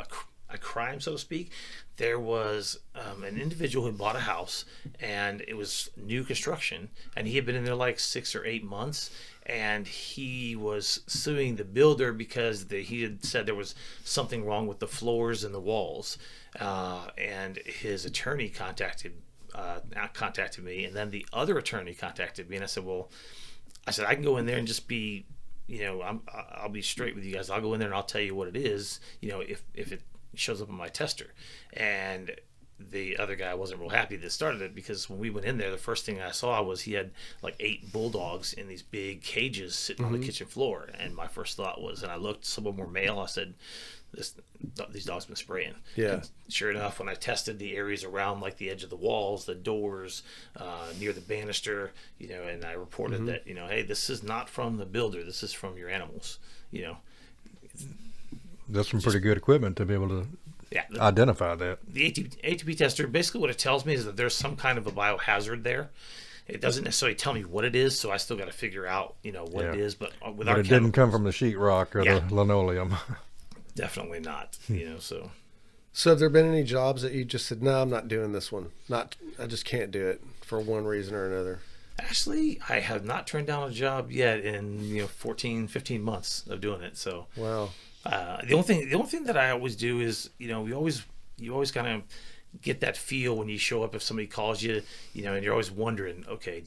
crime, so to speak. There was an individual who bought a house, and it was new construction, and he had been in there like 6 or 8 months, and he was suing the builder because he had said there was something wrong with the floors and the walls, and his attorney contacted me, and then the other attorney contacted me, and I said, I can go in there and just be, I'll be straight with you guys. I'll go in there and I'll tell you what it is, if it shows up on my tester. And the other guy wasn't real happy that started it, because when we went in there, the first thing I saw was he had like 8 bulldogs in these big cages sitting on the kitchen floor. And my first thought was, and I looked, some of them were male, I said, these dogs been spraying. Yeah. And sure enough, when I tested the areas around, like the edge of the walls, the doors, near the banister, and I reported that, hey, this is not from the builder, this is from your animals, That's some pretty good equipment to be able to identify that. The ATP tester, basically what it tells me is that there's some kind of a biohazard there. It doesn't necessarily tell me what it is, so I still got to figure out, what it is. But with our it didn't come from the sheetrock or the linoleum. Definitely not, so. So have there been any jobs that you just said, no, I'm not doing this one. I just can't do it for one reason or another? Actually, I have not turned down a job yet in 14, 15 months of doing it. So wow. The only thing that I always do is, you always kind of get that feel when you show up, if somebody calls you, and you're always wondering, okay,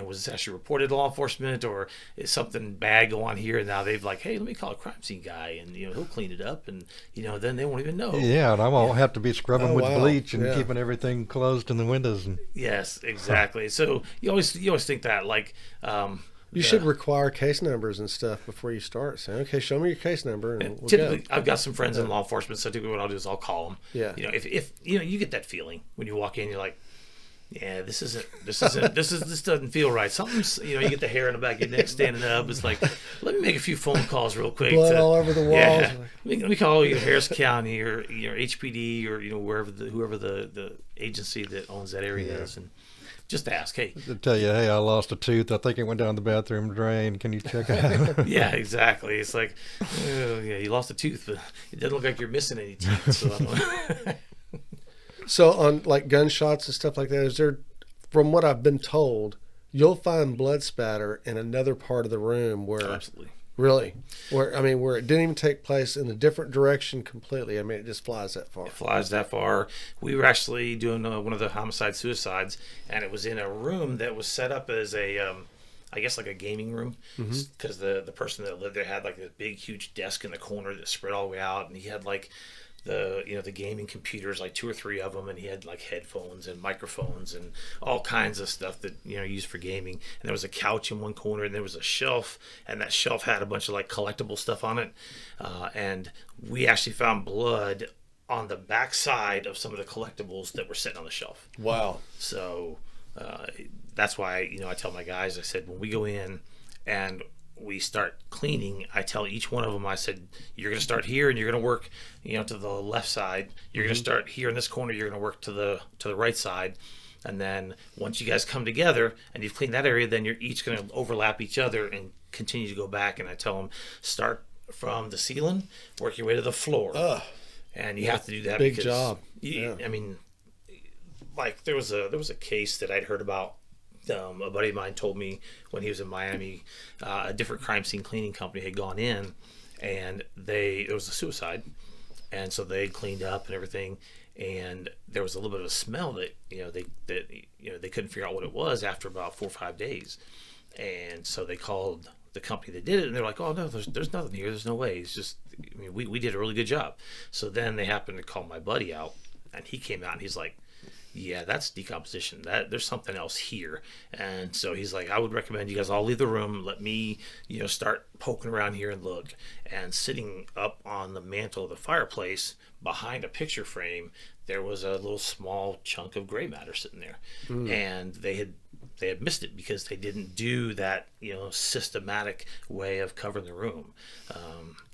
was this actually reported to law enforcement, or is something bad go on here? And now they've like, hey, let me call a crime scene guy, and he'll clean it up, and then they won't even know. Yeah, and I won't have to be scrubbing with bleach and keeping everything closed in the windows. And yes, exactly. So you always think that, like, you should require case numbers and stuff before you start. Say, okay, show me your case number, and we'll typically go. I've got some friends in law enforcement, so typically what I'll do is I'll call them. Yeah. If you get that feeling when you walk in, you're like, yeah, this doesn't feel right. Something's, you get the hair on the back of your neck standing up. It's like, let me make a few phone calls real quick. Blood all over the walls. Yeah, let me call your Harris County or your HPD or whoever the agency that owns that area is, and just ask, hey. To tell you, hey, I lost a tooth. I think it went down the bathroom drain. Can you check it out? Yeah, exactly. It's like, oh, yeah, you lost a tooth, but it doesn't look like you're missing any teeth. So I don't So on like gunshots and stuff like that, is there, from what I've been told, you'll find blood spatter in another part of the room where absolutely. Really, where it didn't even take place in a different direction completely. I mean, it just flies that far. It flies that far. We were actually doing one of the homicide suicides, and it was in a room that was set up as a, I guess like a gaming room, because the person that lived there had like this big, huge desk in the corner that spread all the way out, and he had like the gaming computers, like 2 or 3 of them, and he had like headphones and microphones and all kinds of stuff that used for gaming. And there was a couch in one corner, and there was a shelf, and that shelf had a bunch of like collectible stuff on it. And we actually found blood on the back side of some of the collectibles that were sitting on the shelf. Wow. So that's why I tell my guys, I said, when we go in and we start cleaning, I tell each one of them, I said, you're going to start here and you're going to work, to the left side. You're going to start here in this corner. You're going to work to the right side. And then once you guys come together and you've cleaned that area, then you're each going to overlap each other and continue to go back. And I tell them, start from the ceiling, work your way to the floor. And you have to do that. Big because job. I mean, like there was a case that I'd heard about. A buddy of mine told me when he was in Miami, a different crime scene cleaning company had gone in, and it was a suicide, and so they cleaned up and everything, and there was a little bit of a smell that they couldn't figure out what it was after about 4 or 5 days, and so they called the company that did it, and they're like, oh no, there's nothing here, there's no way, it's just, we did a really good job. So then they happened to call my buddy out, and he came out and he's like, yeah, that's decomposition. There's something else here. And so he's like, I would recommend you guys all leave the room. Let me, start poking around here and look. And sitting up on the mantle of the fireplace behind a picture frame, there was a little small chunk of gray matter sitting there. And they had missed it because they didn't do that, systematic way of covering the room.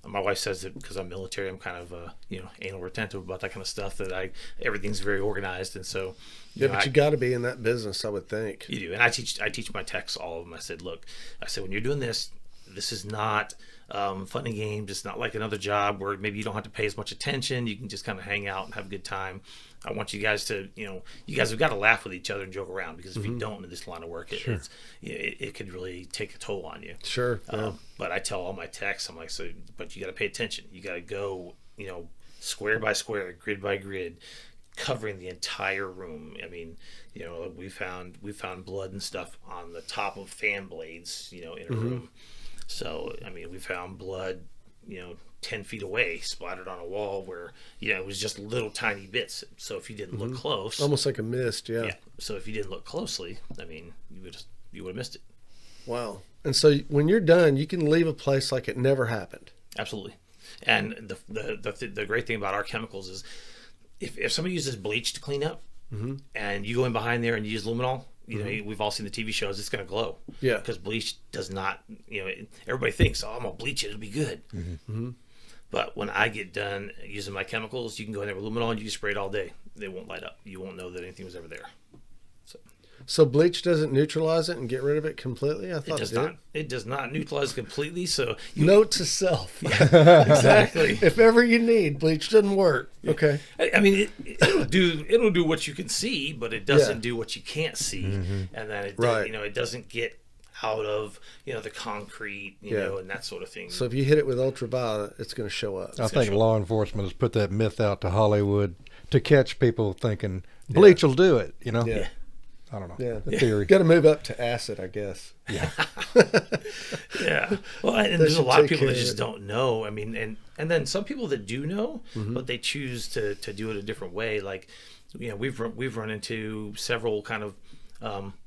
My wife says that because I'm military, I'm kind of, anal retentive about that kind of stuff, that everything's very organized. And so, you got to be in that business, I would think. You do. And I teach my techs, all of them. I said, look, when you're doing this is not fun and games. It's not like another job where maybe you don't have to pay as much attention. You can just kind of hang out and have a good time. I want you guys to, you guys have got to laugh with each other and joke around, because if you don't in this line of work, it could really take a toll on you. Sure. But I tell all my techs, I'm like, but you got to pay attention. You got to go, square by square, grid by grid, covering the entire room. I mean, we found blood and stuff on the top of fan blades, in a room. So, I mean, we found blood, 10 feet away, splattered on a wall where, it was just little tiny bits. So if you didn't look close. Almost like a mist, yeah. So if you didn't look closely, I mean, you would have missed it. Wow. And so when you're done, you can leave a place like it never happened. Absolutely. And the great thing about our chemicals is if somebody uses bleach to clean up, and you go in behind there and you use luminol, we've all seen the TV shows, it's going to glow. Yeah. Because bleach does not, everybody thinks, oh, I'm going to bleach it, it'll be good. But when I get done using my chemicals, you can go in there with luminol and you can spray it all day. They won't light up. You won't know that anything was ever there. So bleach doesn't neutralize it and get rid of it completely? I thought it did. It does not neutralize completely. So note to self. Yeah, exactly. If ever you need, bleach doesn't work. Okay. I mean, it'll do what you can see, but it doesn't do what you can't see. And then it doesn't get out of the concrete, and that sort of thing. So if you hit it with ultraviolet, it's going to show up. I think law enforcement has put that myth out to Hollywood to catch people thinking bleach will do it. Yeah. I don't know. Yeah, the theory. Got to move up to acid, I guess. Yeah. Yeah. Well, and there's a lot of people that just don't know. I mean, and then some people that do know, but they choose to do it a different way. Like, we've run into several kind of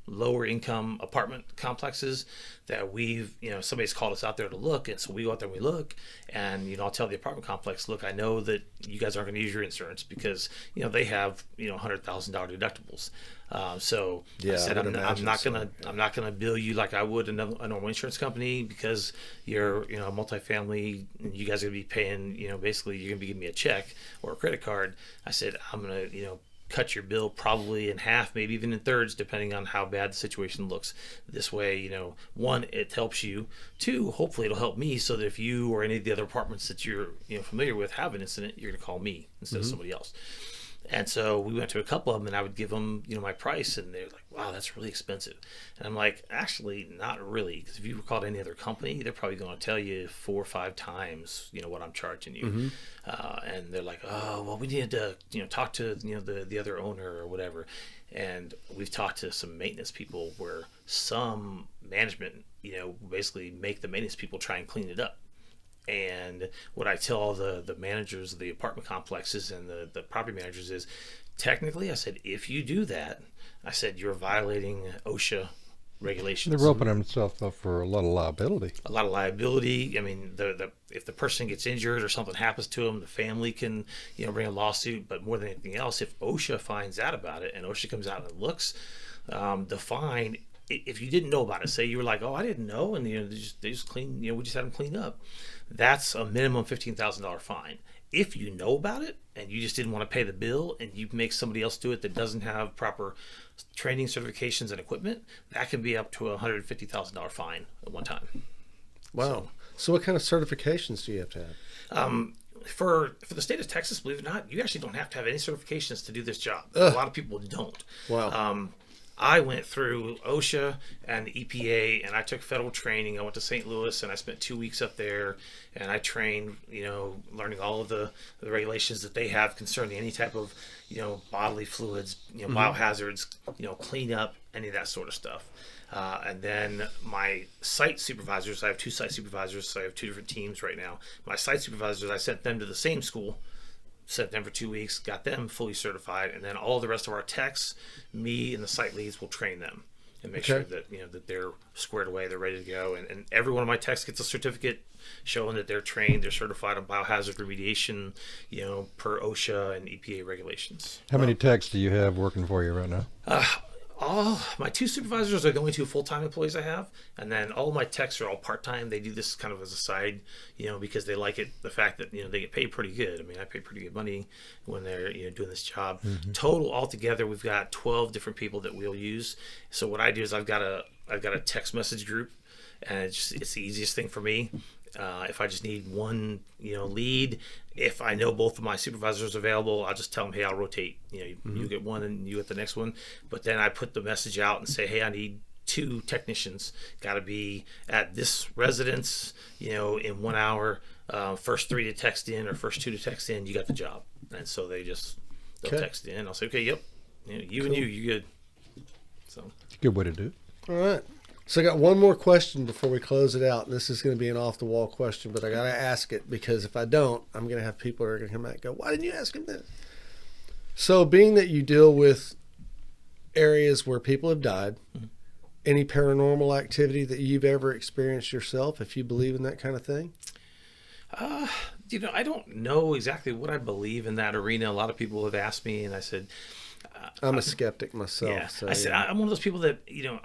lower income apartment complexes that we've, somebody's called us out there to look. And so we go out there and we look, and, I'll tell the apartment complex, look, I know that you guys aren't going to use your insurance because, they have, $100,000 deductibles. So Yeah, I said, I would I'm imagine not so. gonna bill you like I would a normal insurance company because you're, a multifamily, and you guys are gonna be paying, basically you're gonna be giving me a check or a credit card. I said, I'm gonna, cut your bill probably in half, maybe even in thirds, depending on how bad the situation looks. This way, one, it helps you. Two, hopefully it'll help me so that if you or any of the other apartments that you're, familiar with have an incident, you're gonna call me instead of somebody else. And so we went to a couple of them, and I would give them, my price, and they're like, "Wow, that's really expensive." And I'm like, "Actually, not really, because if you were called any other company, they're probably going to tell you 4 or 5 times, what I'm charging you." And they're like, "Oh, well, we need to, talk to, the other owner or whatever." And we've talked to some maintenance people where some management, basically make the maintenance people try and clean it up. And what I tell all the managers of the apartment complexes and the property managers is, technically, I said, if you do that, I said, you're violating OSHA regulations. They're opening themselves up for a lot of liability. A lot of liability. I mean, if the person gets injured or something happens to them, the family can, bring a lawsuit. But more than anything else, if OSHA finds out about it and OSHA comes out and looks, the fine, if you didn't know about it, say you were like, "Oh, I didn't know," and they just clean, we just had them clean up. That's a minimum $15,000 fine. If you know about it and you just didn't want to pay the bill and you make somebody else do it that doesn't have proper training, certifications, and equipment, that can be up to a $150,000 fine at one time. Wow. So what kind of certifications do you have to have? For the state of Texas, believe it or not, you actually don't have to have any certifications to do this job. A lot of people don't. Wow. I went through OSHA and the EPA, and I took federal training. I went to St. Louis, and I spent 2 weeks up there, and I trained, learning all of the regulations that they have concerning any type of, bodily fluids, biohazards, clean up, any of that sort of stuff. And then my site supervisors, I have 2 site supervisors, so I have 2 different teams right now. My site supervisors, I sent them to the same school, sent them for 2 weeks, got them fully certified, and then all the rest of our techs, me and the site leads will train them and make sure that that they're squared away, they're ready to go, and every one of my techs gets a certificate showing that they're trained, they're certified on biohazard remediation, per OSHA and EPA regulations. How many techs do you have working for you right now? All my 2 supervisors are the only 2 full-time employees I have, and then all my techs are all part-time. They do this kind of as a side, because they like it, the fact that they get paid pretty good. I mean, I pay pretty good money when they're doing this job. Total altogether, we've got 12 different people that we'll use. So what I do is I've got a text message group, and it's the easiest thing for me. If I just need one, lead, if I know both of my supervisors are available, I'll just tell them, hey, I'll rotate. You get one and you get the next one. But then I put the message out and say, hey, I need 2 technicians. Got to be at this residence, in 1 hour. First 3 to text in or first 2 to text in, you got the job. And so they'll text in. I'll say, okay, yep, you and you good. So Good way to do it. All right. So I got one more question before we close it out. And this is going to be an off-the-wall question, but I got to ask it because if I don't, I'm going to have people who are going to come back and go, why didn't you ask him this? So being that you deal with areas where people have died, any paranormal activity that you've ever experienced yourself, if you believe in that kind of thing? I don't know exactly what I believe in that arena. A lot of people have asked me, and I said, I'm a skeptic myself. yeah. So, I said, I'm one of those people that,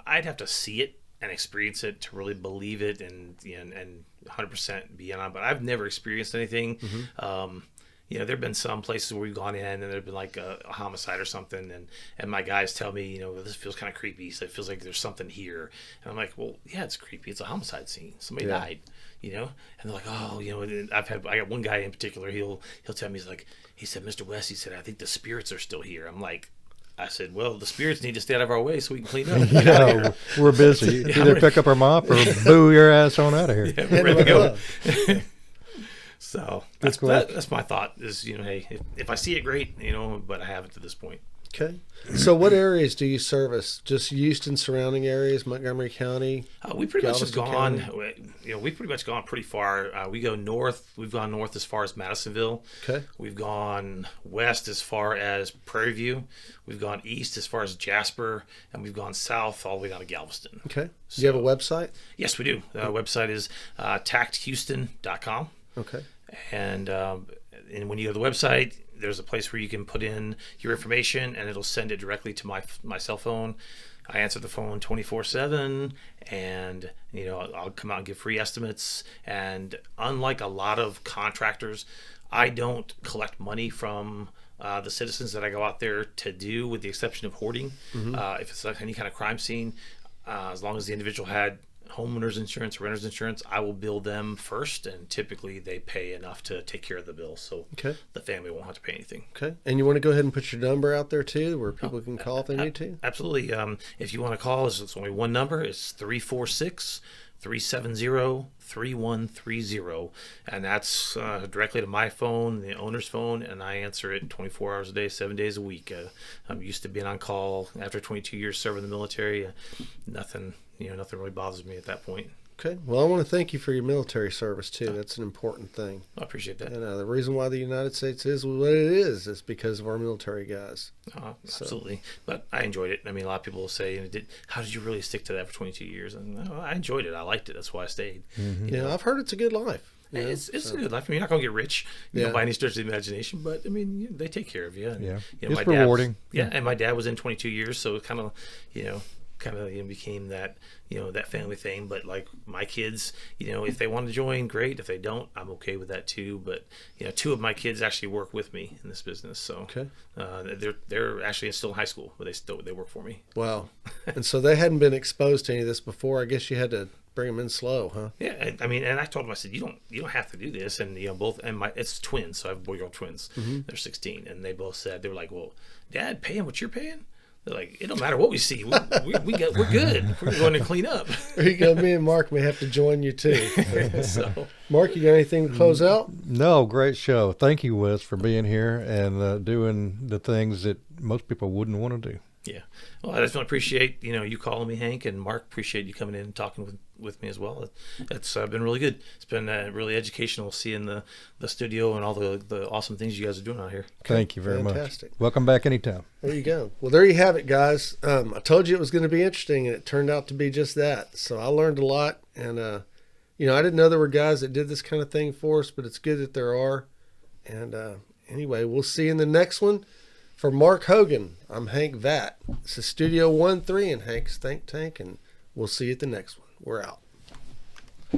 I'd have to see it and experience it to really believe it and 100% be on. But I've never experienced anything. There've been some places where we've gone in and there've been like a homicide or something, and my guys tell me, this feels kind of creepy. So it feels like there's something here, and I'm like, well, yeah, it's creepy. It's a homicide scene. Somebody died, and they're like, oh, and I got one guy in particular. He'll tell me, he said, Mr. West, he said, I think the spirits are still here. I said, well, the spirits need to stay out of our way so we can clean up. Yeah, we're busy. Either pick up our mop or boo your ass on out of here. Yeah, we're ready to go. So that's my thought is, hey, if I see it, great, but I haven't to this point. Okay. So what areas do you service? Just Houston surrounding areas, Montgomery County? We pretty much have Galveston gone. We've pretty much gone pretty far. We go north. We've gone north as far as Madisonville. Okay. We've gone west as far as Prairie View. We've gone east as far as Jasper, and we've gone south all the way down to Galveston. Okay. Do you have a website? Yes, we do. Our website is TACTHouston.com. Okay. And when you go to the website, there's a place where you can put in your information, and it'll send it directly to my cell phone. I answer the phone 24/7, and I'll come out and give free estimates. And unlike a lot of contractors, I don't collect money from the citizens that I go out there to do, with the exception of hoarding. If it's like any kind of crime scene, as long as the individual had homeowners insurance, renter's insurance, I will bill them first, and typically they pay enough to take care of the bill, so the family won't have to pay anything. Okay. And you want to go ahead and put your number out there too, where people can call if they need to? Absolutely. If you want to call, it's only one number. It's 346-370-3130, and that's directly to my phone, the owner's phone, and I answer it 24 hours a day, 7 days a week. I'm used to being on call after 22 years serving the military. Nothing really bothers me at that point. Okay. Well, I want to thank you for your military service too. That's an important thing. I appreciate that. And the reason why the United States is what it is because of our military guys. Absolutely. But I enjoyed it. I mean, a lot of people will say, how did you really stick to that for 22 years? And I enjoyed it. I liked it. That's why I stayed. Yeah, I've heard it's a good life. It's a good life. I mean, you're not going to get rich by any stretch of the imagination, but I mean, they take care of you. And, Yeah. my It's rewarding. And my dad was in 22 years, so it kind of became that that family thing. But like my kids, if they want to join, great. If they don't, I'm okay with that too. But two of my kids actually work with me in this business, so they're actually still in high school, but they work for me. Wow. And so they hadn't been exposed to any of this before. I guess you had to bring them in slow, huh? Yeah, I mean, and I told them, I said, you don't have to do this. And both, and it's twins, so I have boy-girl twins. They're 16, and they both said, they were like, well, Dad, paying what you're paying? They're like, it don't matter what we see. We're good. We're going to clean up. There you go. Me and Mark may have to join you too. So, Mark, you got anything to close out? No, great show. Thank you, Wes, for being here and doing the things that most people wouldn't want to do. Yeah. Well, I just want to appreciate, you calling me, Hank, and Mark, appreciate you coming in and talking with me as well. It's been really good. It's been really educational seeing the studio and all the awesome things you guys are doing out here. Thank you very Fantastic. much. Welcome back anytime. There you go. Well, there you have it, guys. I told you it was going to be interesting, and it turned out to be just that. So I learned a lot, and I didn't know there were guys that did this kind of thing for us, but it's good that there are. And anyway, we'll see you in the next one. For Mark Hogan, I'm Hank Vatt. This is Studio 1-3 in Hank's Think Tank, and we'll see you at the next one. We're out.